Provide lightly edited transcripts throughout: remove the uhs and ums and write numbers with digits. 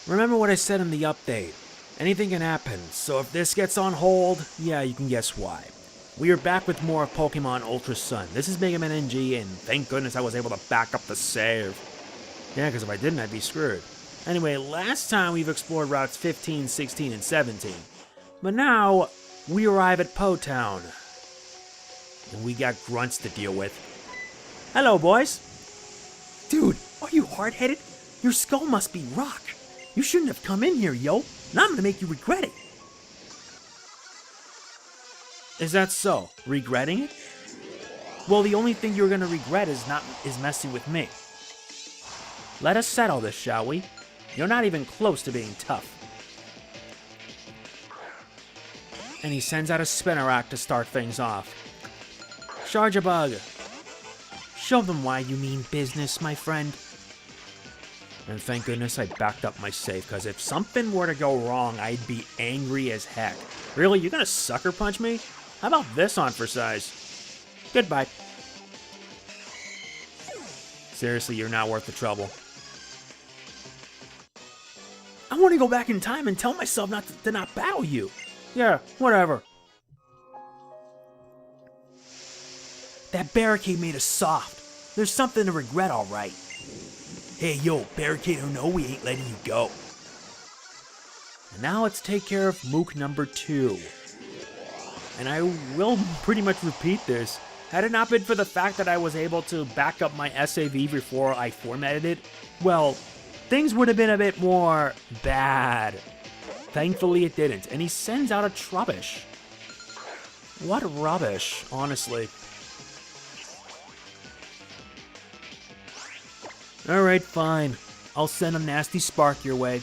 Remember what I said in the update. Anything can happen, so if this gets on hold, yeah, you can guess why. We are back with more of Pokemon Ultra Sun. This is MegamanNG, and thank goodness I was able to back up the save. Yeah, because if I didn't, I'd be screwed. Anyway, last time we've explored routes 15, 16, and 17. But now, we arrive at Po Town. And we got grunts to deal with. Hello, boys. Dude, are you hard-headed? Your skull must be rock. You shouldn't have come in here, yo. Now I'm gonna make you regret it. Is that so? Regretting it? Well, the only thing you're gonna regret is messing with me. Let us settle this, shall we? You're not even close to being tough. And he sends out a Spinarak to start things off. Charge a bug. Show them why you mean business, my friend. And thank goodness I backed up my save, because if something were to go wrong, I'd be angry as heck. Really? You're gonna sucker punch me? How about this on for size? Goodbye. Seriously, you're not worth the trouble. I want to go back in time and tell myself to not battle you. Yeah, whatever. That barricade made us soft. There's something to regret, all right. Hey, yo, barricade or no, we ain't letting you go. And now let's take care of mook number 2. And I will pretty much repeat this. Had it not been for the fact that I was able to back up my SAV before I formatted it, well, things would have been a bit more bad. Thankfully it didn't. And he sends out a Trubbish. What rubbish, honestly. Alright, fine. I'll send a nasty spark your way.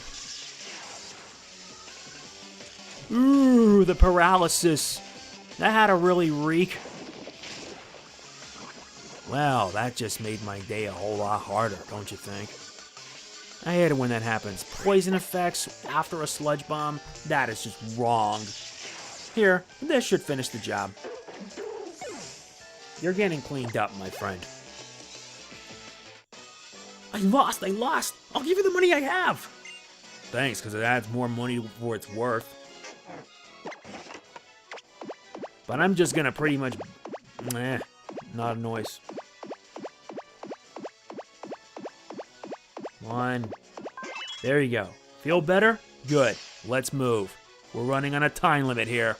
Ooh, the paralysis. That had to really reek. Well, that just made my day a whole lot harder, don't you think? I hate it when that happens. Poison effects after a Sludge Bomb, that is just wrong. Here, this should finish the job. You're getting cleaned up, my friend. I lost! I'll give you the money I have! Thanks, because it adds more money for its worth. But I'm just gonna pretty much... not a noise. One. There you go. Feel better? Good. Let's move. We're running on a time limit here.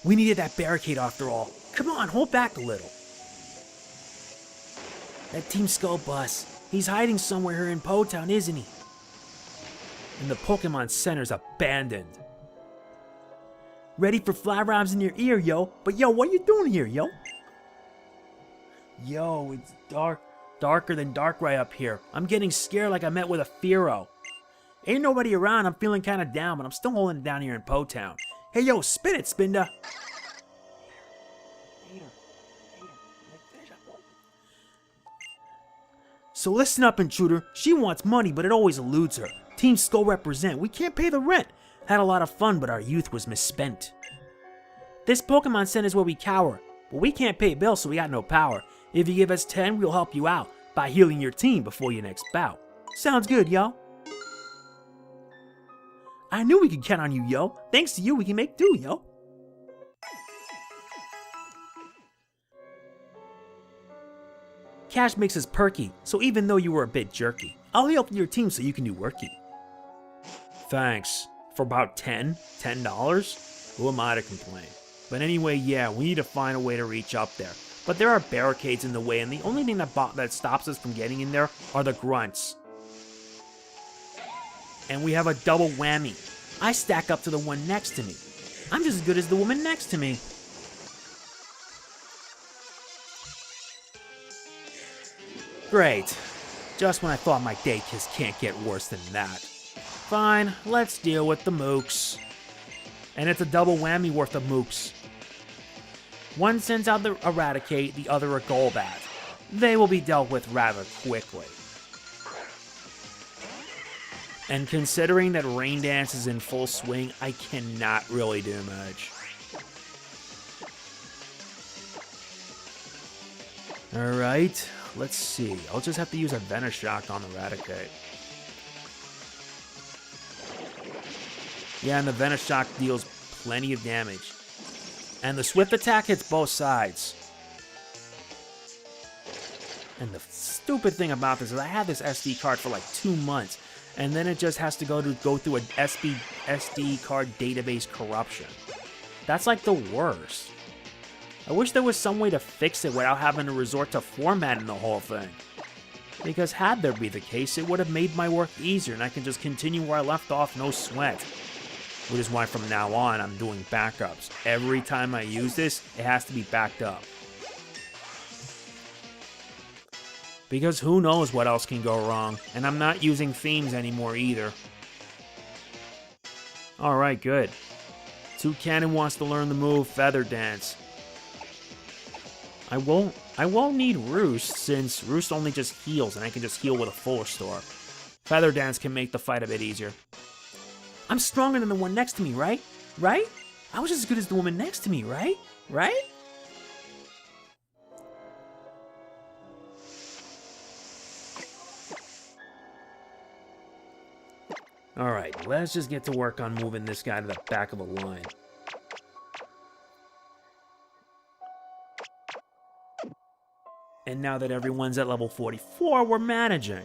We needed that barricade after all. Come on, hold back a little. That Team Skull bus. He's hiding somewhere here in Po Town, isn't he? And the Pokemon Center's abandoned. Ready for fly rhymes in your ear, yo. But yo, what you doing here, yo? Yo, it's dark. Darker than dark right up here. I'm getting scared like I met with a Fearow. Ain't nobody around, I'm feeling kinda down, but I'm still holding it down here in Po Town. Hey yo, spin it, Spinda. So listen up, intruder. She wants money, but it always eludes her. Team Skull represent. We can't pay the rent. Had a lot of fun, but our youth was misspent. This Pokemon Center is where we cower, but we can't pay bills, so we got no power. If you give us 10, we'll help you out by healing your team before your next bout. Sounds good, yo. I knew we could count on you, yo. Thanks to you, we can make do, yo. Cash makes us perky, so even though you were a bit jerky, I'll help your team so you can do worky. Thanks. For about $10? Who am I to complain? But anyway, yeah, we need to find a way to reach up there. But there are barricades in the way, and the only thing that stops us from getting in there are the grunts. And we have a double whammy. I stack up to the one next to me. I'm just as good as the woman next to me. Great. Just when I thought my day just can't get worse than that. Fine, let's deal with the mooks. And it's a double whammy worth of mooks. One sends out the Eradicate, the other a Golbat. They will be dealt with rather quickly. And considering that Rain Dance is in full swing, I cannot really do much. Alright, let's see. I'll just have to use a Venoshock on the Raticate. Yeah, and the Venoshock deals plenty of damage. And the Swift Attack hits both sides. And the stupid thing about this is I had this SD card for like 2 months, and then it just has to go through an SD card database corruption. That's like the worst. I wish there was some way to fix it without having to resort to formatting the whole thing. Because had there be the case, it would have made my work easier and I can just continue where I left off, no sweat. Which is why from now on I'm doing backups. Every time I use this, it has to be backed up. Because who knows what else can go wrong, and I'm not using themes anymore either. Alright, good. Toucannon wants to learn the move Feather Dance. I won't need Roost, since Roost only just heals, and I can just heal with a full restore. Feather Dance can make the fight a bit easier. I'm stronger than the one next to me, right? Right? I was as good as the woman next to me, right? Right? Alright, let's just get to work on moving this guy to the back of the line. And now that everyone's at level 44, we're managing.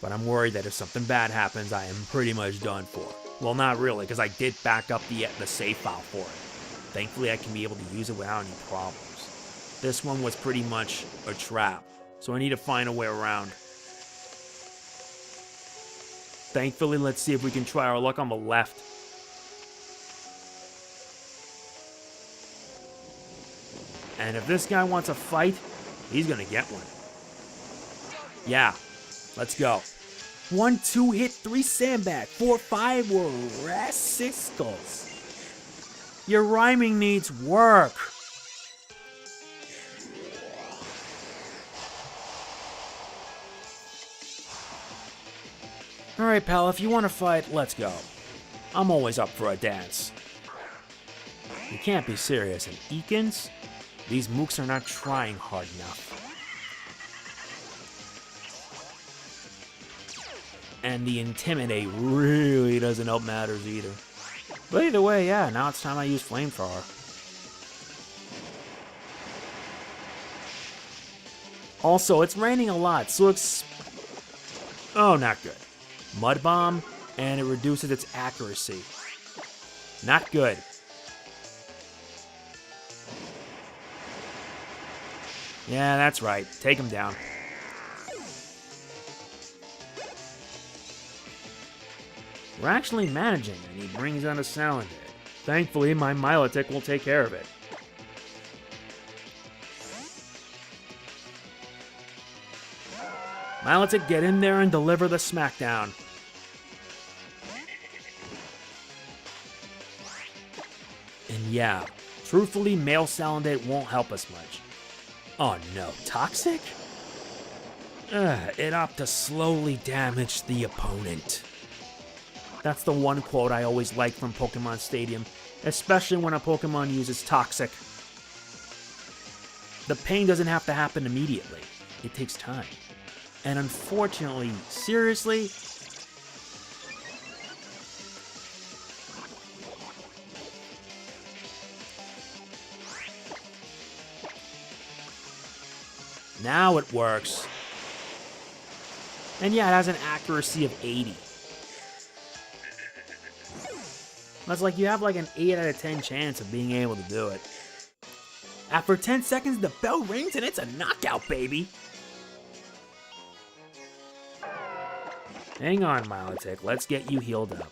But I'm worried that if something bad happens, I am pretty much done for. Well, not really, because I did back up the save file for it. Thankfully, I can be able to use it without any problems. This one was pretty much a trap, so I need to find a way around. Thankfully, let's see if we can try our luck on the left. And if this guy wants a fight, he's gonna get one. Yeah, let's go. 1, 2 hit, 3 sandbag, 4, 5 were rascals. Your rhyming needs work. Alright, pal, if you want to fight, let's go. I'm always up for a dance. You can't be serious, and Eakins? These mooks are not trying hard enough. And the Intimidate really doesn't help matters either. But either way, yeah, now it's time I use Flamethrower. Also, it's raining a lot, so oh, not good. Mud Bomb, and it reduces its accuracy. Not good. Yeah, that's right. Take him down. We're actually managing, and he brings out a Salandit. Thankfully, my Milotic will take care of it. Milotic, get in there and deliver the smackdown. And yeah, truthfully, male Salandit won't help us much. Oh no, Toxic? It opt to slowly damage the opponent. That's the one quote I always like from Pokemon Stadium, especially when a Pokemon uses Toxic. The pain doesn't have to happen immediately. It takes time. And unfortunately, seriously, now it works. And yeah, it has an accuracy of 80. That's like you have like an 8 out of 10 chance of being able to do it. After 10 seconds, the bell rings and it's a knockout, baby. Hang on, Milotic. Let's get you healed up.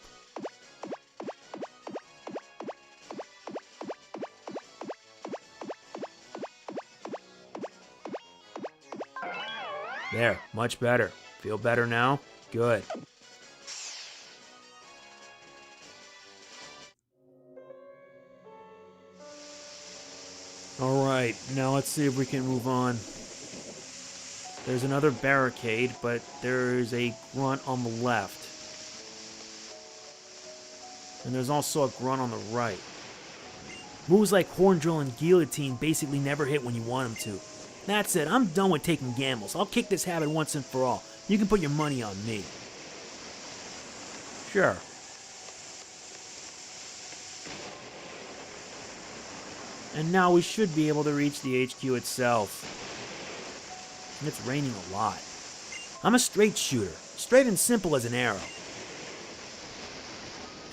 There, much better. Feel better now? Good. Alright, now let's see if we can move on. There's another barricade, but there's a grunt on the left. And there's also a grunt on the right. Moves like Horn Drill and Guillotine basically never hit when you want them to. That's it, I'm done with taking gambles. I'll kick this habit once and for all. You can put your money on me. Sure. And now we should be able to reach the HQ itself. And it's raining a lot. I'm a straight shooter, straight and simple as an arrow.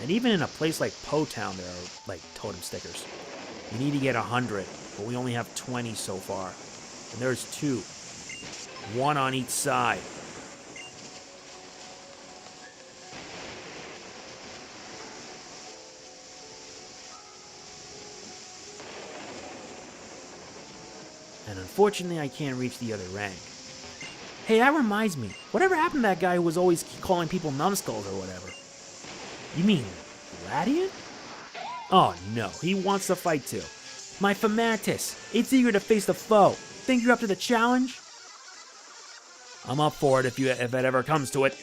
And even in a place like Po Town, there are, like, totem stickers. You need to get 100, but we only have 20 so far. And there's 2. 1 on each side. And unfortunately, I can't reach the other rank. Hey, that reminds me. Whatever happened to that guy who was always calling people numbskulls or whatever? You mean Gladion? Oh no, he wants to fight too. My Fomantis, it's eager to face the foe. Think you're up to the challenge? I'm up for it if it ever comes to it.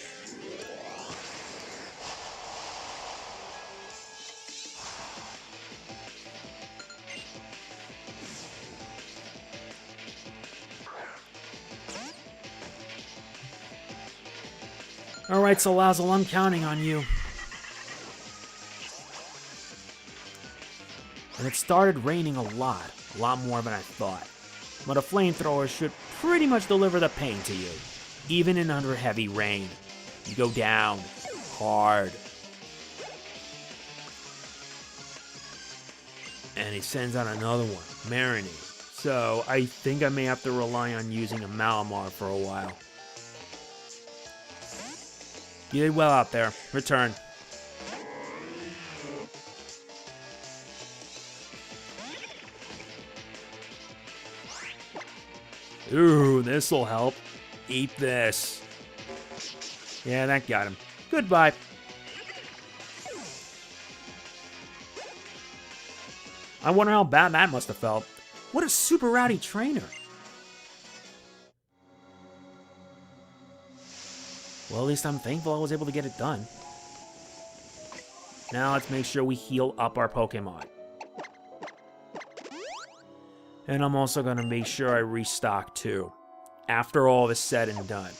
Alright, Salazzle, I'm counting on you. And it started raining a lot more than I thought. But a flamethrower should pretty much deliver the pain to you, even in under heavy rain. You go down hard. And he sends out another one, Marinade. So I think I may have to rely on using a Malamar for a while. You did well out there. Return. Ooh, this'll help. Eat this. Yeah, that got him. Goodbye. I wonder how bad that must have felt. What a super rowdy trainer. Well, at least I'm thankful I was able to get it done. Now let's make sure we heal up our Pokemon. And I'm also going to make sure I restock too, after all is said and done.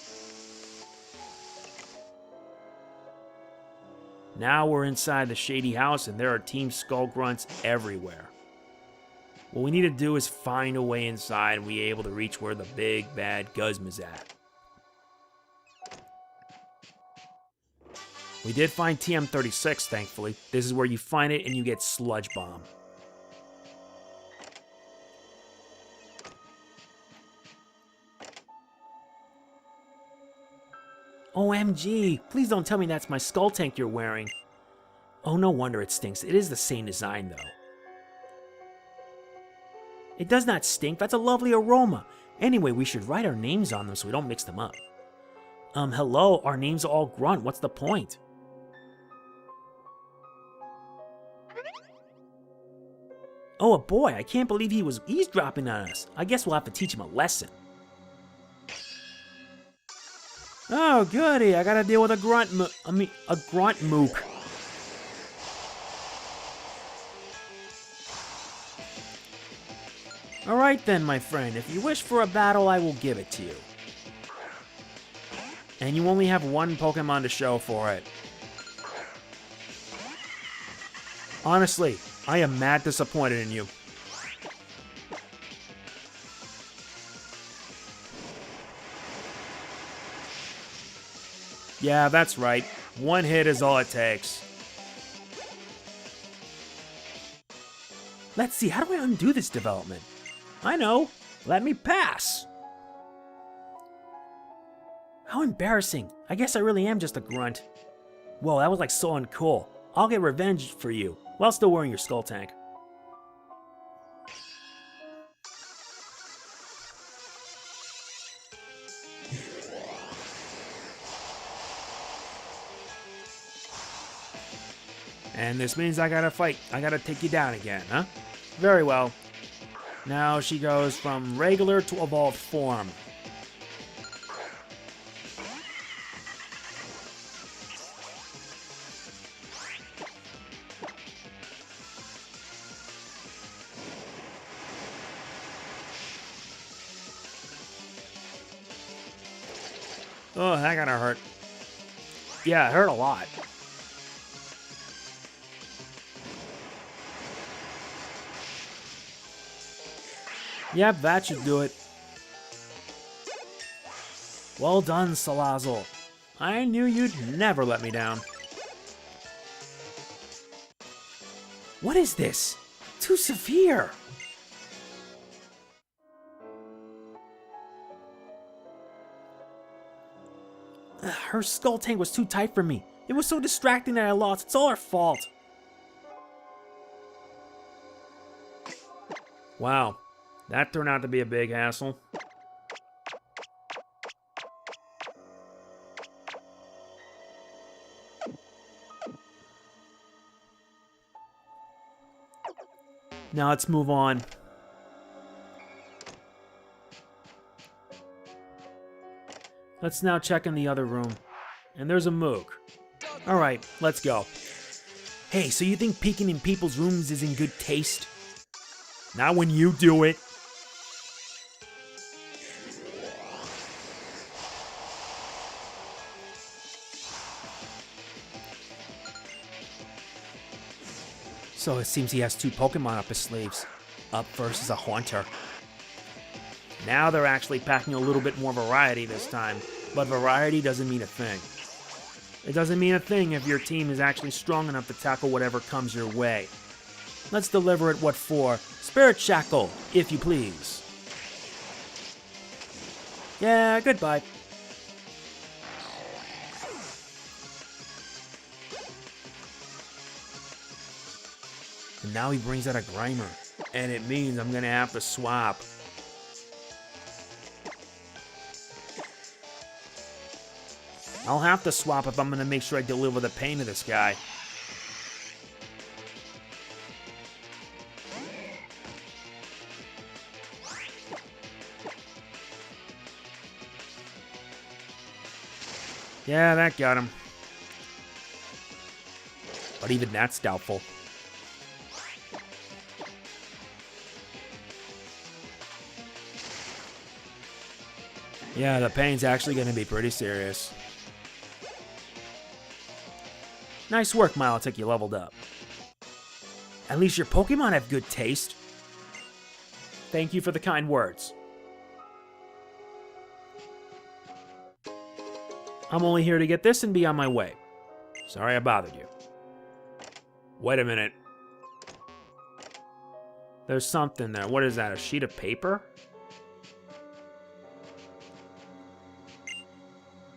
Now we're inside the Shady House and there are Team Skull Grunts everywhere. What we need to do is find a way inside and be able to reach where the big bad Guzma's at. We did find TM36, thankfully. This is where you find it and you get Sludge Bomb. OMG, please don't tell me that's my skull tank you're wearing. Oh, no wonder it stinks. It is the same design, though. It does not stink. That's a lovely aroma. Anyway, we should write our names on them so we don't mix them up. Hello, our names are all grunt. What's the point? Oh, a boy. I can't believe he was eavesdropping on us. I guess we'll have to teach him a lesson. Oh, goody. I gotta deal with a grunt mook. Alright then, my friend. If you wish for a battle, I will give it to you. And you only have one Pokemon to show for it. Honestly, I am mad disappointed in you. Yeah, that's right. One hit is all it takes. Let's see, how do I undo this development? I know. Let me pass. How embarrassing. I guess I really am just a grunt. Whoa, that was like so uncool. I'll get revenge for you, while still wearing your skull tank. And this means I gotta fight. I gotta take you down again, huh? Very well. Now she goes from regular to evolved form. Oh, that gotta hurt. Yeah, it hurt a lot. Yep, that should do it. Well done, Salazzle. I knew you'd never let me down. What is this? Too severe. Her skull tank was too tight for me. It was so distracting that I lost. It's all her fault. Wow, that turned out to be a big hassle. Now let's move on. Let's now check in the other room. And there's a mook. Alright, let's go. Hey, so you think peeking in people's rooms is in good taste? Not when you do it. So it seems he has two Pokemon up his sleeves. Up first is a Haunter. Now they're actually packing a little bit more variety this time, but variety doesn't mean a thing. It doesn't mean a thing if your team is actually strong enough to tackle whatever comes your way. Let's deliver it what for. Spirit Shackle, if you please. Yeah, goodbye. And now he brings out a Grimer, and it means I'm gonna have to swap. I'll have to swap if I'm gonna make sure I deliver the pain to this guy. Yeah, that got him. But even that's doubtful. Yeah, the pain's actually gonna be pretty serious. Nice work, Milotic, you leveled up. At least your Pokemon have good taste. Thank you for the kind words. I'm only here to get this and be on my way. Sorry I bothered you. Wait a minute. There's something there. What is that, a sheet of paper?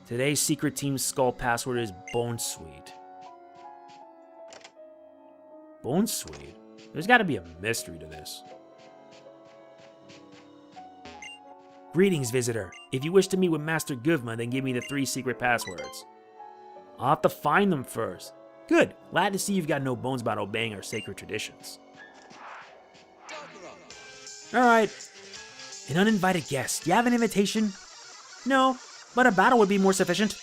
Today's secret team skull password is Bonesweet. Bonesweet? There's gotta be a mystery to this. Greetings, visitor. If you wish to meet with Master Guzma, then give me the 3 secret passwords. I'll have to find them first. Good. Glad to see you've got no bones about obeying our sacred traditions. Alright. An uninvited guest. Do you have an invitation? No, but a battle would be more sufficient.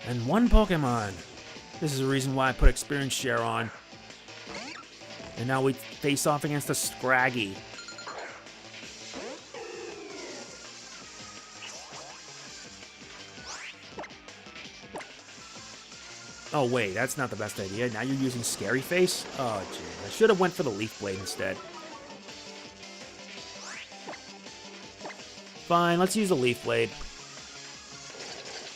And 1 Pokemon. This is the reason why I put experience share on. And now we face off against a Scraggy. Oh wait, that's not the best idea. Now you're using Scary Face? Oh gee, I should have went for the Leaf Blade instead. Fine, let's use the Leaf Blade.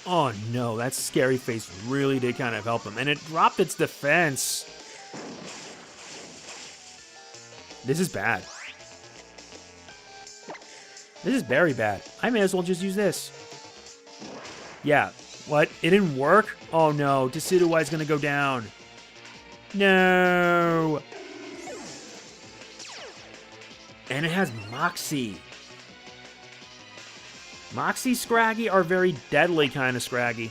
Oh no, that Scary Face really did kind of help him, and it dropped its defense. This is bad. This is very bad. I may as well just use this. Yeah, what? It didn't work? Oh no, Decidueye's gonna go down. No! And it has Moxie. Moxie Scraggy are very deadly kind of Scraggy.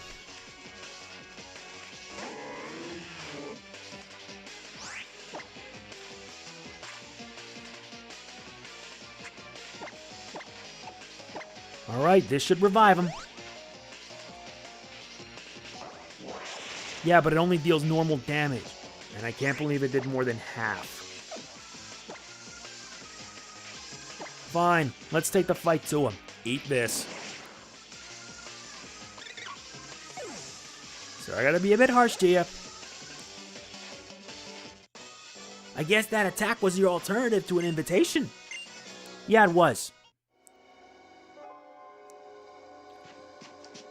Alright, this should revive him. Yeah, but it only deals normal damage. And I can't believe it did more than half. Fine, let's take the fight to him. Eat this. So I gotta be a bit harsh to you. I guess that attack was your alternative to an invitation. Yeah, it was.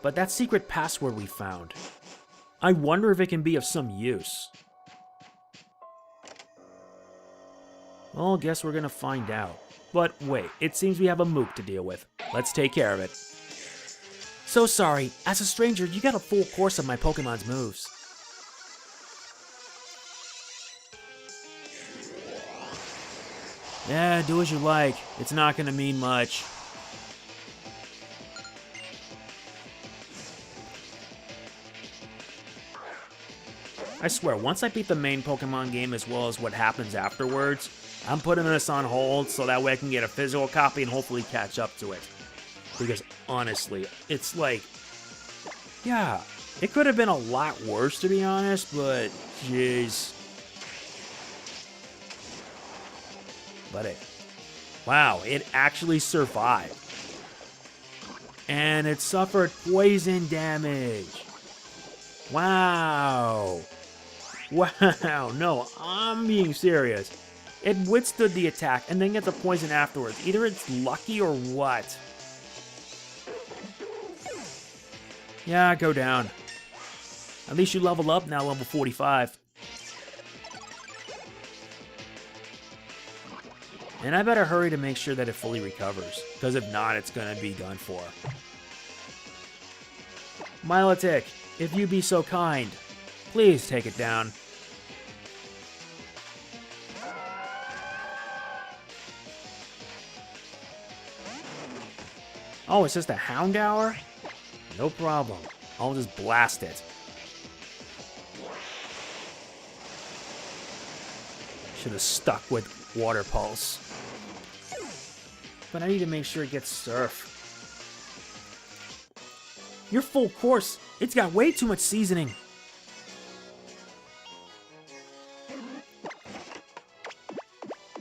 But that secret password we found, I wonder if it can be of some use. Well, guess we're gonna find out. But wait, it seems we have a mook to deal with. Let's take care of it. So sorry, as a stranger, you got a full course of my Pokemon's moves. Yeah, do as you like. It's not gonna mean much. I swear, once I beat the main Pokemon game as well as what happens afterwards, I'm putting this on hold so that way I can get a physical copy and hopefully catch up to it. Because honestly, it's like, yeah, it could have been a lot worse to be honest, but jeez. But wow, it actually survived. And it suffered poison damage. Wow. Wow, no, I'm being serious. It withstood the attack and then gets a poison afterwards. Either it's lucky or what. Yeah, go down. At least you level up now, level 45. And I better hurry to make sure that it fully recovers, because if not, it's gonna be done for. Milotic, if you be so kind, please take it down. Oh, it's just a Houndour? No problem. I'll just blast it. Should have stuck with Water Pulse. But I need to make sure it gets Surf. Your full course, it's got way too much seasoning.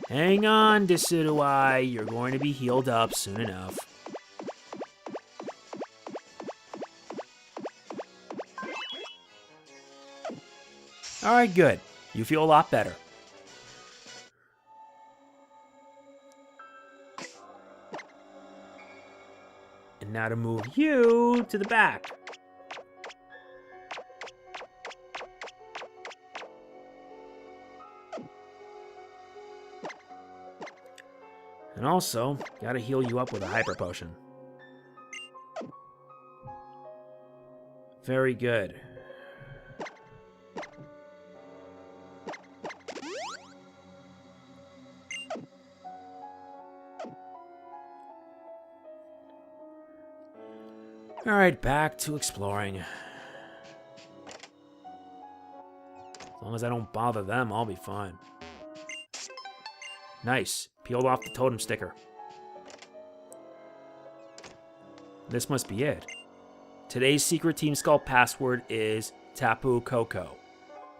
Hang on, Decidueye. You're going to be healed up soon enough. Alright, good. You feel a lot better. And now to move you to the back. And also, gotta heal you up with a Hyper Potion. Very good. Alright, back to exploring. As long as I don't bother them, I'll be fine. Nice. Peeled off the totem sticker. This must be it. Today's secret Team Skull password is Tapu Koko.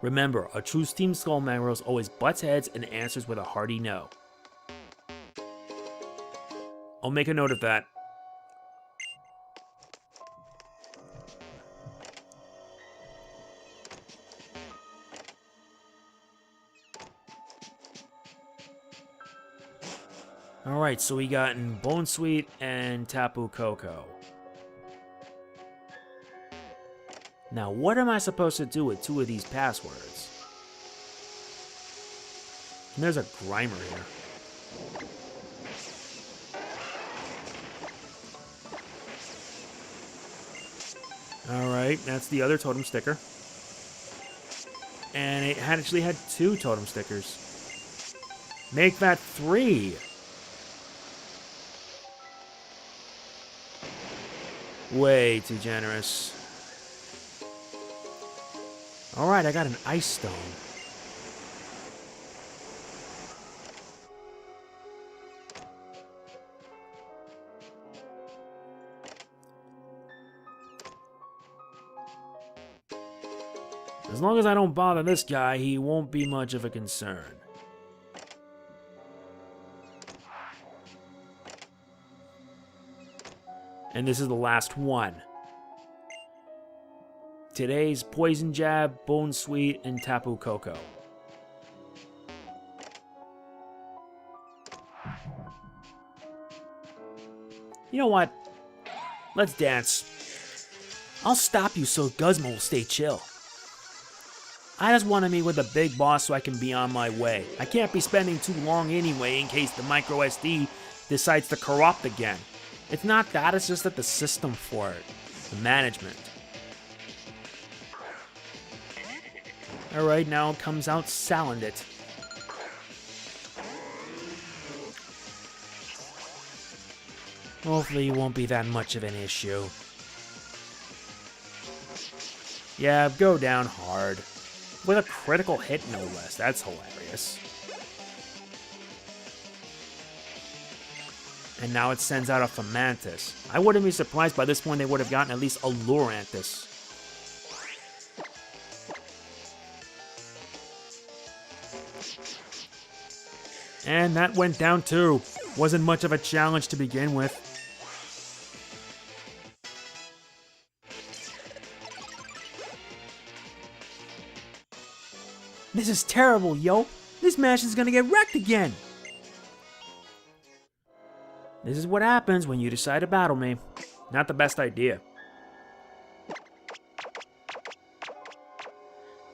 Remember, a true Team Skull member always butts heads and answers with a hearty no. I'll make a note of that. Alright, so we got in Bone Sweet and Tapu Koko. Now, what am I supposed to do with two of these passwords? And there's a Grimer here. Alright, that's the other totem sticker. And it actually had two totem stickers. Make that 3! Way too generous. Alright, I got an Ice Stone. As long as I don't bother this guy, he won't be much of a concern. And this is the last one. Today's Poison Jab, Bone Sweet, and Tapu Koko. You know what? Let's dance. I'll stop you so Guzma will stay chill. I just want to meet with the big boss so I can be on my way. I can't be spending too long anyway in case the micro SD decides to corrupt again. It's not that, it's just that the system for it. The management. Alright, now it comes out Salandit. Hopefully it won't be that much of an issue. Yeah, go down hard. With a critical hit, no less. That's hilarious. And now it sends out a Fomantis. I wouldn't be surprised by this point they would have gotten at least a Lurantis. And that went down too. Wasn't much of a challenge to begin with. This is terrible, yo. This match is gonna get wrecked again. This is what happens when you decide to battle me. Not the best idea.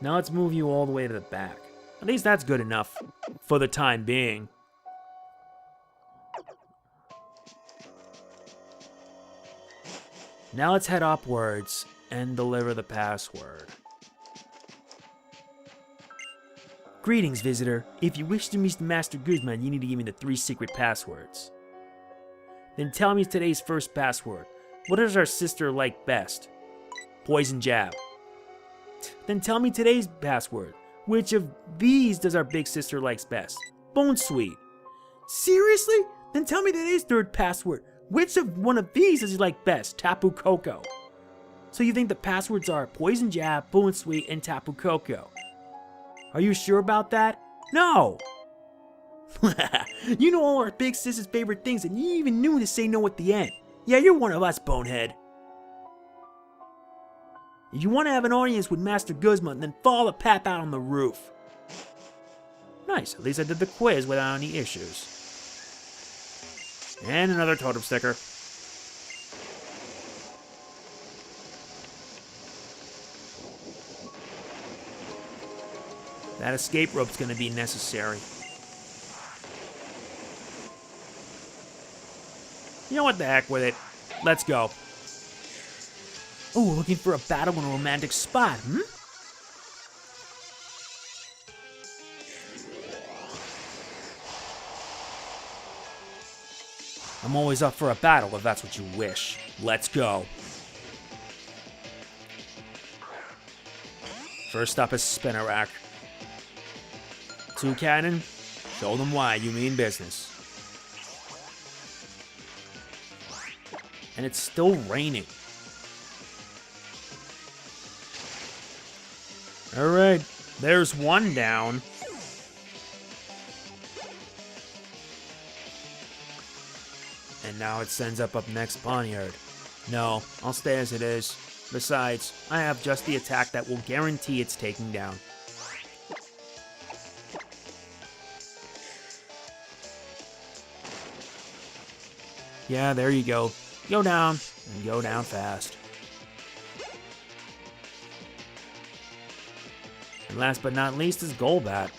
Now let's move you all the way to the back. At least that's good enough. For the time being. Now let's head upwards and deliver the password. Greetings, visitor. If you wish to meet Master Guzma, you need to give me the 3 secret passwords. Then tell me today's first password. What does our sister like best? Poison Jab. Then tell me today's password. Which of these does our big sister likes best? Bone Sweet. Seriously? Then tell me today's third password. Which of one of these does he like best? Tapu Koko. So you think the passwords are Poison Jab, Bone Sweet, and Tapu Koko? Are you sure about that? No! You know all our big sister's favorite things and you even knew to say no at the end. Yeah, you're one of us, bonehead. If you want to have an audience with Master Guzma, then follow the path out on the roof. Nice, at least I did the quiz without any issues. And another totem sticker. That escape rope's gonna be necessary. You know what, the heck with it. Let's go. Oh, looking for a battle in a romantic spot, hmm? I'm always up for a battle if that's what you wish. Let's go. First up is Spinnerack. 2 cannon, show them why you mean business. And it's still raining. Alright, there's one down. And now it sends up next Pawniard. No, I'll stay as it is. Besides, I have just the attack that will guarantee its taking down. Yeah, there you go. Go down, and go down fast. And last but not least is Golbat.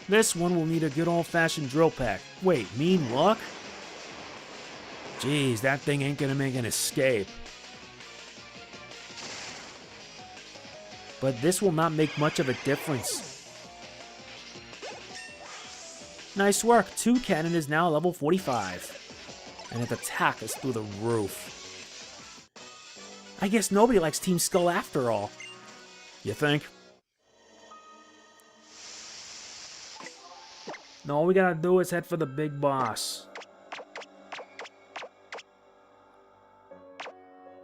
This one will need a good old-fashioned drill pack. Wait, mean luck? Jeez, that thing ain't gonna make an escape. But this will not make much of a difference. Nice work, 2 cannon is now level 45. And its attack is through the roof. I guess nobody likes Team Skull after all. You think? No, all we gotta do is head for the big boss.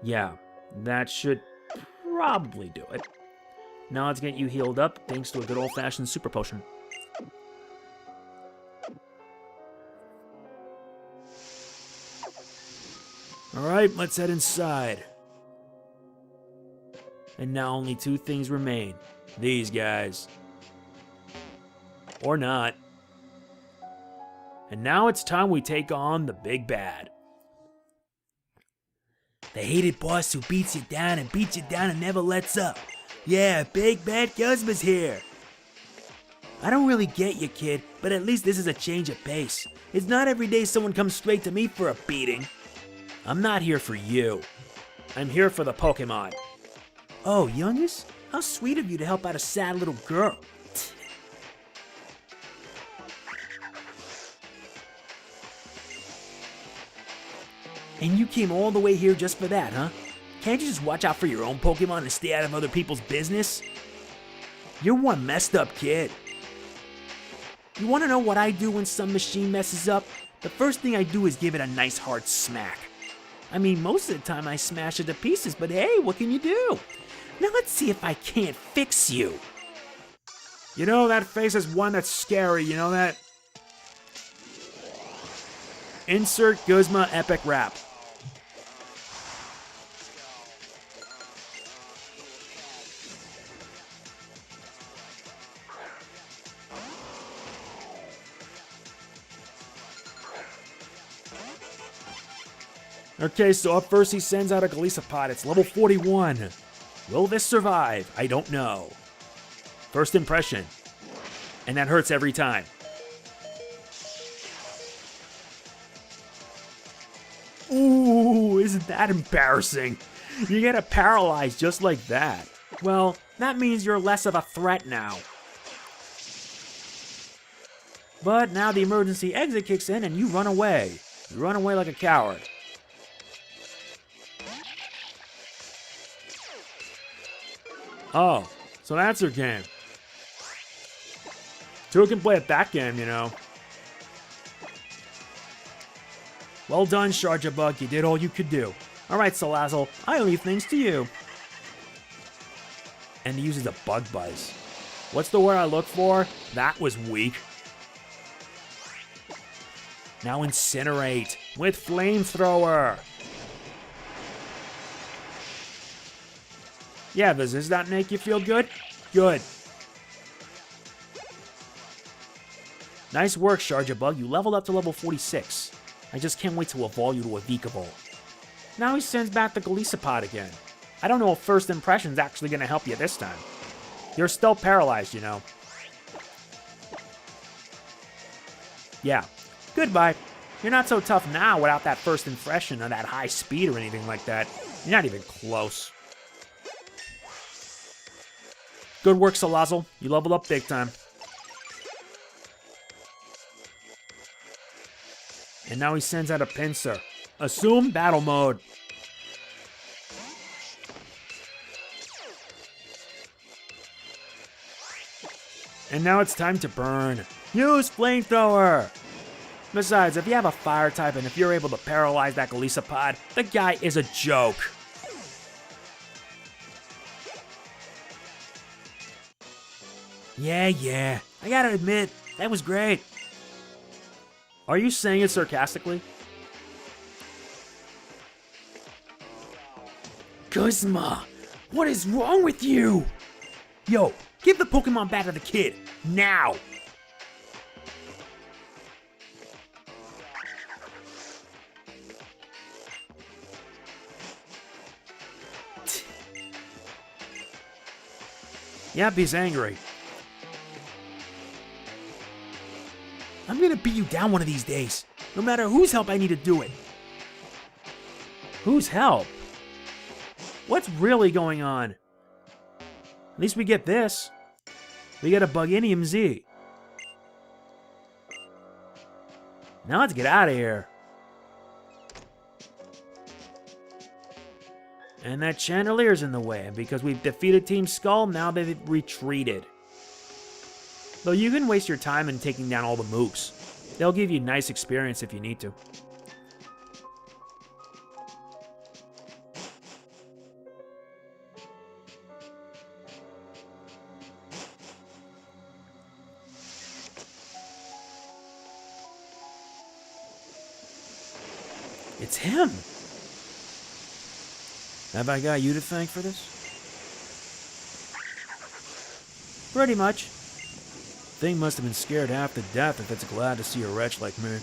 Yeah, that should probably do it. Now let's get you healed up thanks to a good old-fashioned super potion. Alright, let's head inside. And now only two things remain. These guys. Or not. And now it's time we take on the big bad. The hated boss who beats you down and never lets up. Yeah, big bad Guzma's here. I don't really get you, kid, but at least this is a change of pace. It's not every day someone comes straight to me for a beating. I'm not here for you. I'm here for the Pokemon. Oh, youngest? How sweet of you to help out a sad little girl. And you came all the way here just for that, huh? Can't you just watch out for your own Pokemon and stay out of other people's business? You're one messed up kid. You want to know what I do when some machine messes up? The first thing I do is give it a nice hard smack. I mean, most of the time I smash it to pieces, but hey, what can you do? Now let's see if I can't fix you. You know, that face is one that's scary, you know that? Insert Guzma epic rap. Okay, so up first he sends out a Golisopod. It's level 41. Will this survive? I don't know. First impression. And that hurts every time. Ooh, isn't that embarrassing? You get a paralyzed just like that. Well, that means you're less of a threat now. But now the emergency exit kicks in and you run away. You run away like a coward. Oh, so that's her game. Two can play at that game, you know. Well done, Charjabug. You did all you could do. Alright, Salazzle, I leave things to you. And he uses a Bug Buzz. What's the word I look for? That was weak. Now Incinerate with Flamethrower. Yeah, does that make you feel good? Good. Nice work, Charjabug. You leveled up to level 46. I just can't wait to evolve you to a Vikavolt. Now he sends back the Golisopod again. I don't know if first impression's actually going to help you this time. You're still paralyzed, you know. Yeah. Goodbye. You're not so tough now without that first impression or that high speed or anything like that. You're not even close. Good work, Salazzle. You leveled up big time. And now he sends out a Pinsir. Assume battle mode. And now it's time to burn. Use Flamethrower! Besides, if you have a fire type and if you're able to paralyze that Golisopod, the guy is a joke. Yeah. I gotta admit, that was great. Are you saying it sarcastically? Guzma, what is wrong with you? Yo, give the Pokemon back to the kid, now! Yep, he's angry. I'm gonna beat you down one of these days. No matter whose help I need to do it. Whose help? What's really going on? At least we get this. We get a Buginium Z. Now let's get out of here. And that chandelier's in the way, and because we've defeated Team Skull, now they've retreated. Though you can waste your time in taking down all the mooks. They'll give you nice experience if you need to. It's him! Have I got you to thank for this? Pretty much. Thing must have been scared half to death if it's glad to see a wretch like me.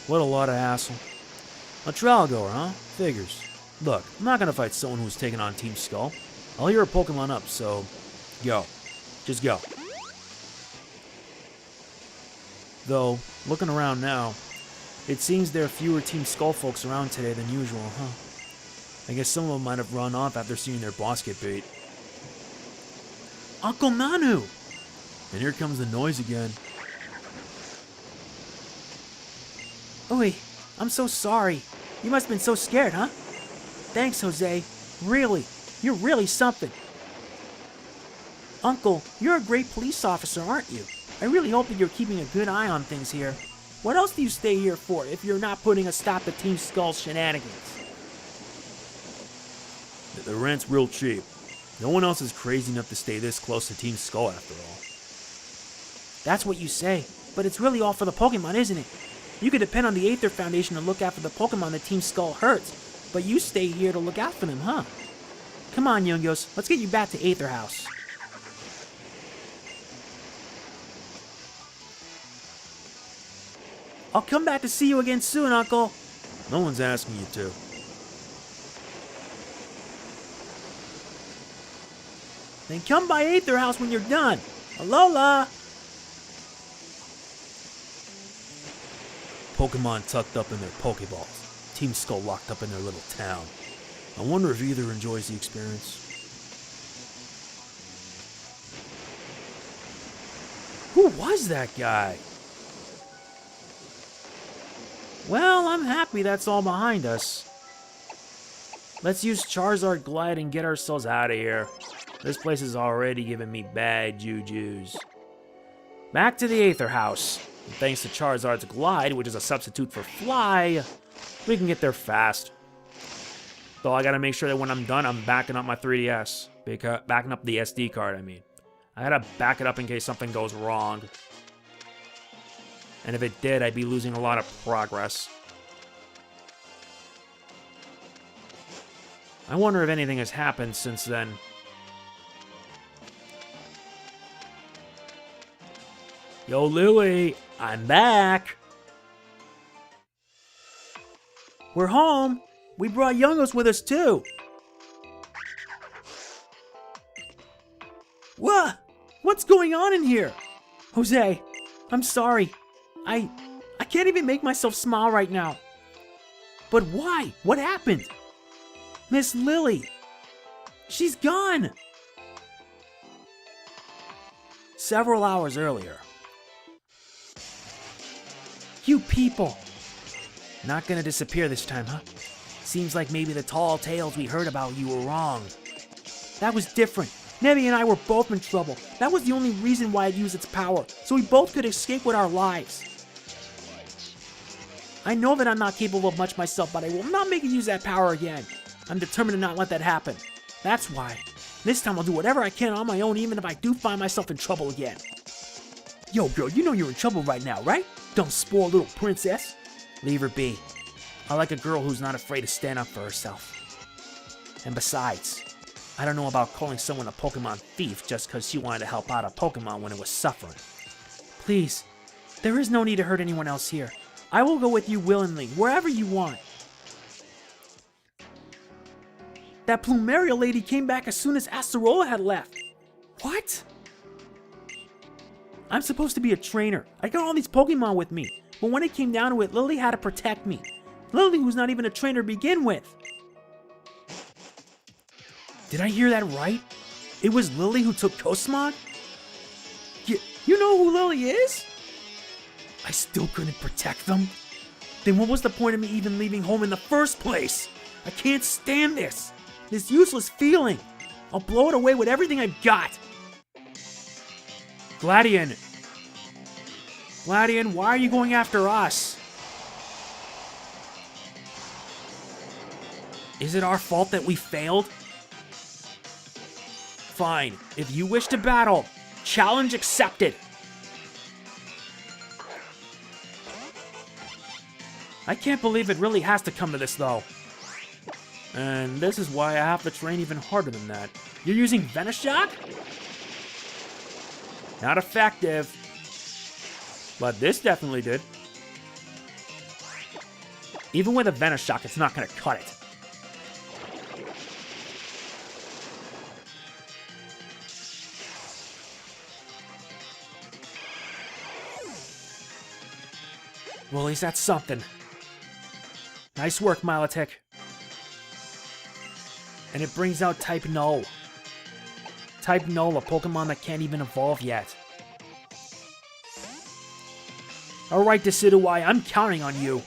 What a lot of hassle. A trial goer, huh? Figures. Look, I'm not gonna fight someone who's taking on Team Skull. I'll hear a Pokemon up, so go. Just go. Though, looking around now, it seems there are fewer Team Skull folks around today than usual, huh? I guess some of them might have run off after seeing their boss get beat. Uncle Nanu! And here comes the noise again. Oi, I'm so sorry. You must have been so scared, huh? Thanks, Jose. Really, you're really something. Uncle, you're a great police officer, aren't you? I really hope that you're keeping a good eye on things here. What else do you stay here for if you're not putting a stop to Team Skull's shenanigans? The rent's real cheap. No one else is crazy enough to stay this close to Team Skull after all. That's what you say, but it's really all for the Pokemon, isn't it? You could depend on the Aether Foundation to look after the Pokemon that Team Skull hurts, but you stay here to look out for them, huh? Come on, Youngos, let's get you back to Aether House. I'll come back to see you again soon, Uncle. No one's asking you to. Then come by Aether House when you're done. Alola! Pokemon tucked up in their Pokeballs. Team Skull locked up in their little town. I wonder if either enjoys the experience. Who was that guy? Well, I'm happy that's all behind us. Let's use Charizard Glide and get ourselves out of here. This place is already giving me bad jujus. Back to the Aether House. And thanks to Charizard's Glide, which is a substitute for Fly, we can get there fast. Though I gotta make sure that when I'm done, I'm backing up my 3DS. Backing up the SD card, I mean. I gotta back it up in case something goes wrong. And if it did, I'd be losing a lot of progress. I wonder if anything has happened since then. Yo, Lillie, I'm back. We're home. We brought Youngos with us too. What? What's going on in here? Jose, I'm sorry. I can't even make myself smile right now. But why? What happened? Miss Lillie. She's gone. Several hours earlier. You people. Not gonna disappear this time, huh? Seems like maybe the tall tales we heard about you were wrong. That was different. Nebby and I were both in trouble. That was the only reason why it used its power, so we both could escape with our lives. I know that I'm not capable of much myself, but I will not make it use that power again. I'm determined to not let that happen. That's why. This time I'll do whatever I can on my own, even if I do find myself in trouble again. Yo, girl, you know you're in trouble right now, right? Don't spoil little princess. Leave her be. I like a girl who's not afraid to stand up for herself. And besides, I don't know about calling someone a Pokemon thief just because she wanted to help out a Pokemon when it was suffering. Please, there is no need to hurt anyone else here. I will go with you willingly, wherever you want. That Plumeria lady came back as soon as Acerola had left. What? I'm supposed to be a trainer. I got all these Pokemon with me. But when it came down to it, Lillie had to protect me. Lillie was not even a trainer to begin with. Did I hear that right? It was Lillie who took Cosmog? You know who Lillie is? I still couldn't protect them? Then what was the point of me even leaving home in the first place? I can't stand this. This useless feeling. I'll blow it away with everything I've got. Gladion. Gladion, why are you going after us? Is it our fault that we failed? Fine. If you wish to battle, challenge accepted. I can't believe it really has to come to this, though. And this is why I have to train even harder than that. You're using Venoshock? Not effective. But this definitely did. Even with a Venoshock, it's not going to cut it. Well, at least that's something. Nice work, Milotic. And it brings out Type Null. Type Null, a Pokemon that can't even evolve yet. Alright, Decidueye, I'm counting on you.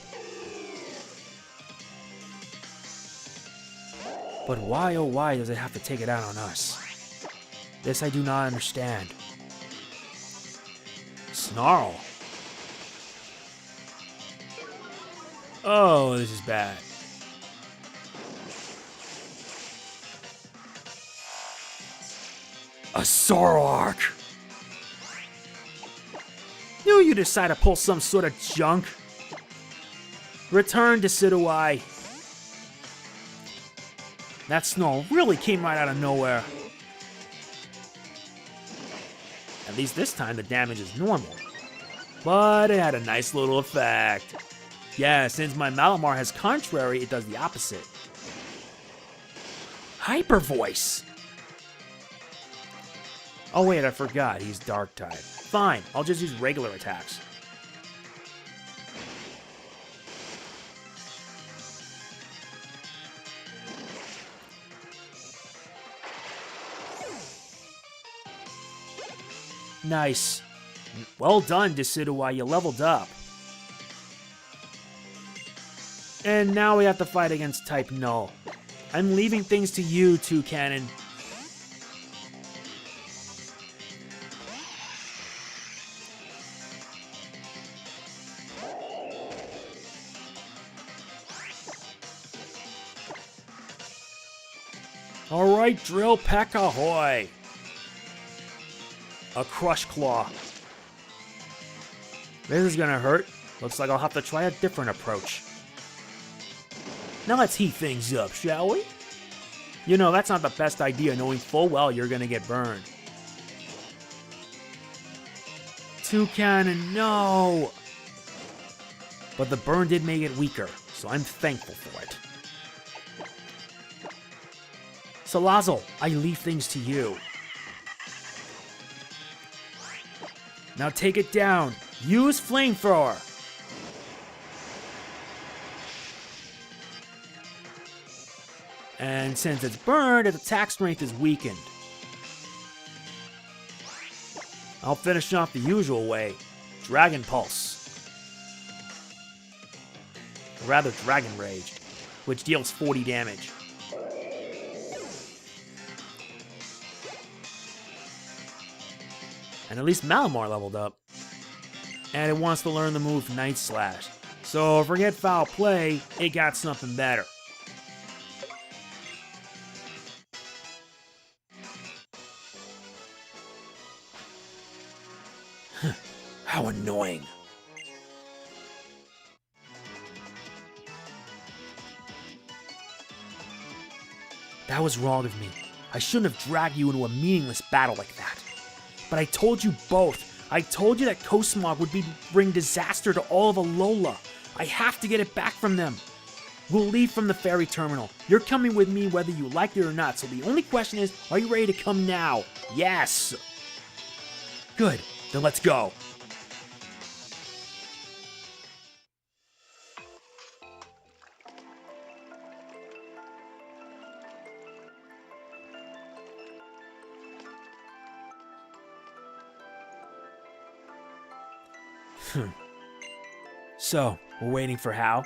But why, oh why, does it have to take it out on us? This I do not understand. Snarl. Oh, this is bad. A Zoroark! Knew you'd decide to pull some sort of junk. Return to Decidueye. That snarl really came right out of nowhere. At least this time the damage is normal. But it had a nice little effect. Yeah, since my Malamar has Contrary, it does the opposite. Hyper Voice! Oh wait, I forgot, he's Dark type. Fine, I'll just use regular attacks. Nice. Well done, Decidueye, you leveled up. And now we have to fight against Type Null. I'm leaving things to you, Toucannon. Alright, Drill Peck ahoy! A Crush Claw. This is gonna hurt. Looks like I'll have to try a different approach. Now let's heat things up, shall we? You know, that's not the best idea, knowing full well you're gonna get burned. Toucannon, no! But the burn did make it weaker, so I'm thankful for it. Salazzle, I leave things to you. Now take it down. Use Flamethrower. And since it's burned, its attack strength is weakened. I'll finish off the usual way. Dragon Pulse. Or rather, Dragon Rage, which deals 40 damage. And at least Malamar leveled up. And it wants to learn the move Night Slash. So forget Foul Play, it got something better. How annoying. That was wrong of me. I shouldn't have dragged you into a meaningless battle like that. But I told you both. I told you that Cosmog would bring disaster to all of Alola. I have to get it back from them. We'll leave from the ferry terminal. You're coming with me whether you like it or not, so the only question is, are you ready to come now? Yes! Good, then let's go. So, we're waiting for Hal?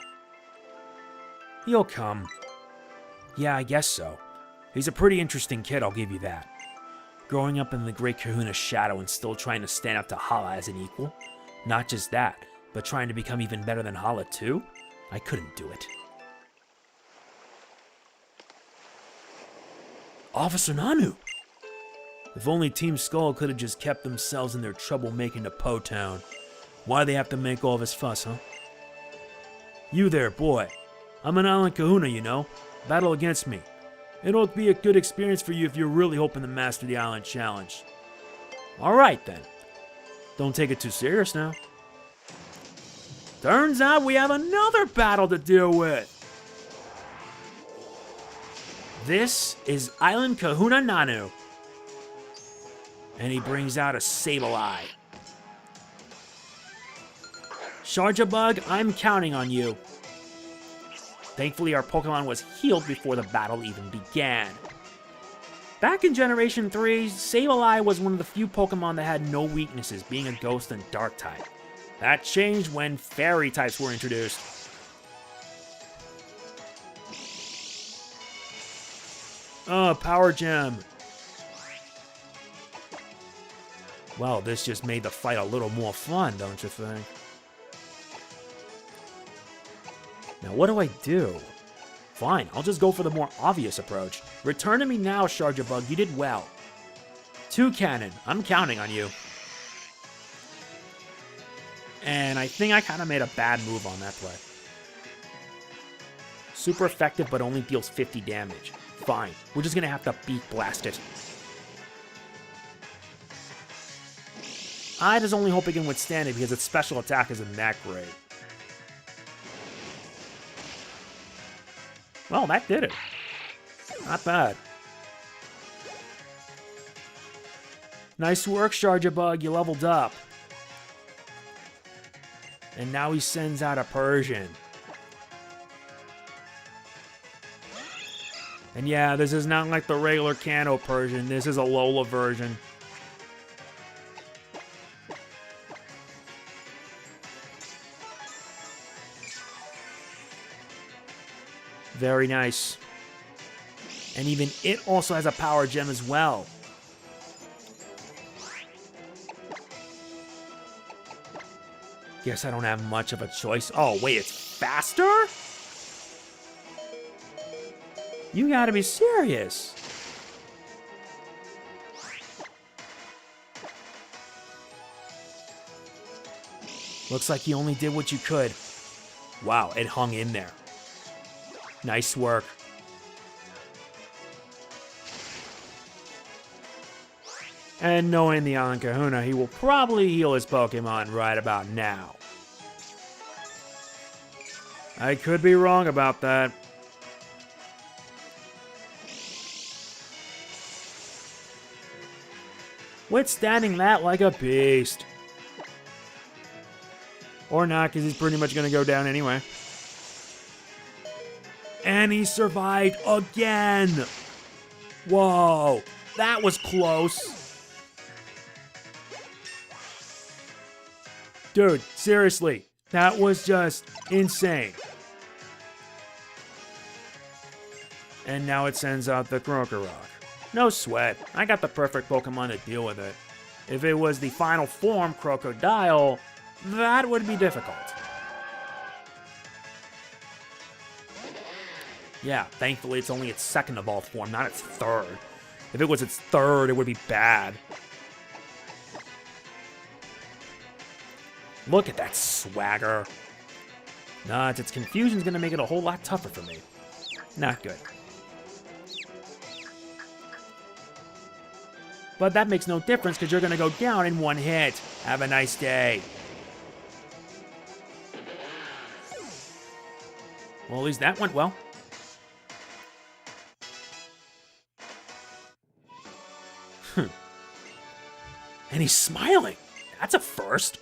He'll come. Yeah, I guess so. He's a pretty interesting kid, I'll give you that. Growing up in the Great Kahuna's shadow and still trying to stand up to Hala as an equal? Not just that, but trying to become even better than Hala too? I couldn't do it. Officer Nanu! If only Team Skull could have just kept themselves in their trouble making to Po Town. Why'd they have to make all this fuss, huh? You there, boy. I'm an island kahuna, you know. Battle against me. It'll be a good experience for you if you're really hoping to master the island challenge. Alright then. Don't take it too serious now. Turns out we have another battle to deal with. This is Island Kahuna Nanu. And he brings out a Sableye. Charjabug, I'm counting on you. Thankfully, our Pokemon was healed before the battle even began. Back in Generation 3, Sableye was one of the few Pokemon that had no weaknesses, being a Ghost and Dark type. That changed when Fairy types were introduced. Oh, Power Gem. Well, this just made the fight a little more fun, don't you think? Now, what do? Fine, I'll just go for the more obvious approach. Return to me now, Charjabug, you did well. Toucannon, I'm counting on you. And I think I kind of made a bad move on that play. Super effective, but only deals 50 damage. Fine, we're just going to have to Beak Blast it. I just only hope it can withstand it because its special attack isn't that great. Well, that did it. Not bad. Nice work, Charjabug. You leveled up. And now he sends out a Persian. And yeah, this is not like the regular Kanto Persian. This is a Lola version. Very nice. And even it also has a Power Gem as well. Guess I don't have much of a choice. Oh, wait, it's faster? You gotta be serious. Looks like you only did what you could. Wow, it hung in there. Nice work. And knowing the Island Kahuna, he will probably heal his Pokemon right about now. I could be wrong about that. Withstanding that like a beast. Or not, because he's pretty much going to go down anyway. And he survived again! Whoa, that was close. Dude, seriously, that was just insane. And now it sends out the Krokorok. No sweat, I got the perfect Pokemon to deal with it. If it was the final form, Crocodile, that would be difficult. Yeah, thankfully it's only its second evolved form, not its third. If it was its third, it would be bad. Look at that swagger. Nah, its confusion's gonna make it a whole lot tougher for me. Not good. But that makes no difference because you're gonna go down in one hit. Have a nice day. Well, at least that went well. And he's smiling. That's a first.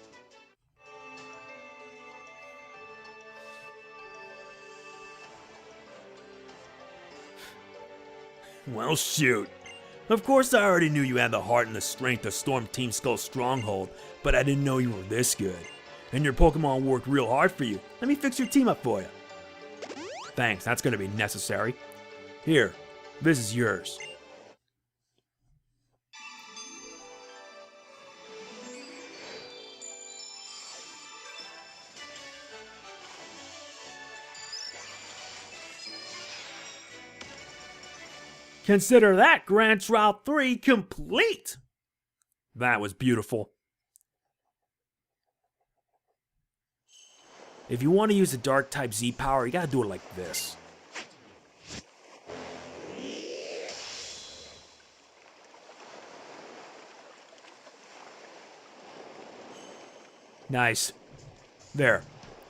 Well, shoot. Of course I already knew you had the heart and the strength to storm Team Skull's stronghold, but I didn't know you were this good. And your Pokemon worked real hard for you. Let me fix your team up for you. Thanks, that's gonna be necessary. Here, this is yours. Consider that Grand Trial 3 complete! That was beautiful. If you want to use the dark type Z power, you gotta do it like this. Nice. There.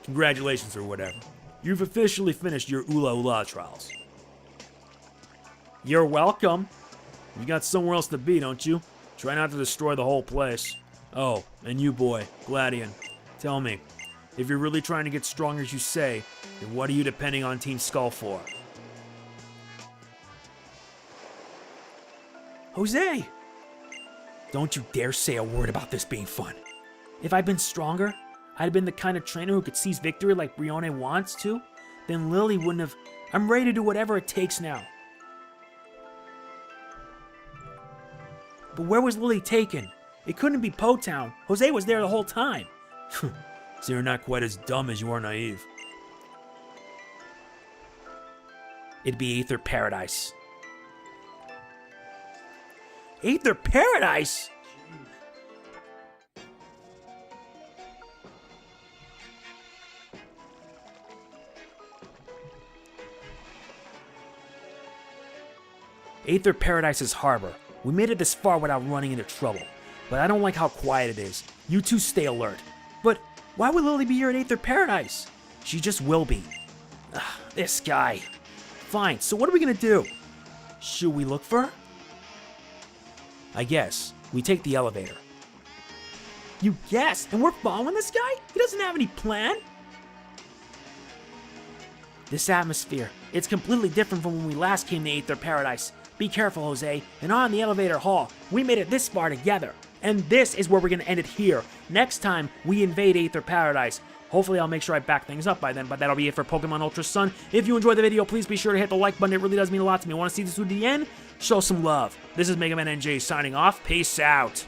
Congratulations or whatever. You've officially finished your Ula Ula trials. You're welcome. You got somewhere else to be, don't you? Try not to destroy the whole place. Oh, and you boy, Gladion. Tell me, if you're really trying to get strong as you say, then what are you depending on Team Skull for? Jose! Don't you dare say a word about this being fun. If I'd been stronger, I'd have been the kind of trainer who could seize victory like Brione wants to, then Lillie wouldn't have... I'm ready to do whatever it takes now. But where was Lillie taken? It couldn't be Po Town. Jose was there the whole time. So you're not quite as dumb as you are naive. It'd be Aether Paradise. Aether Paradise?! Aether Paradise's harbor. We made it this far without running into trouble, but I don't like how quiet it is. You two stay alert. But why would Lillie be here at Aether Paradise? She just will be. Ugh, this guy. Fine, so what are we gonna do? Should we look for her? I guess. We take the elevator. You guess? And we're following this guy? He doesn't have any plan? This atmosphere, it's completely different from when we last came to Aether Paradise. Be careful, Jose. And on the elevator hall, we made it this far together. And this is where we're going to end it here. Next time, we invade Aether Paradise. Hopefully, I'll make sure I back things up by then, but that'll be it for Pokemon Ultra Sun. If you enjoyed the video, please be sure to hit the like button. It really does mean a lot to me. Want to see this through to the end? Show some love. This is MegamanNG signing off. Peace out.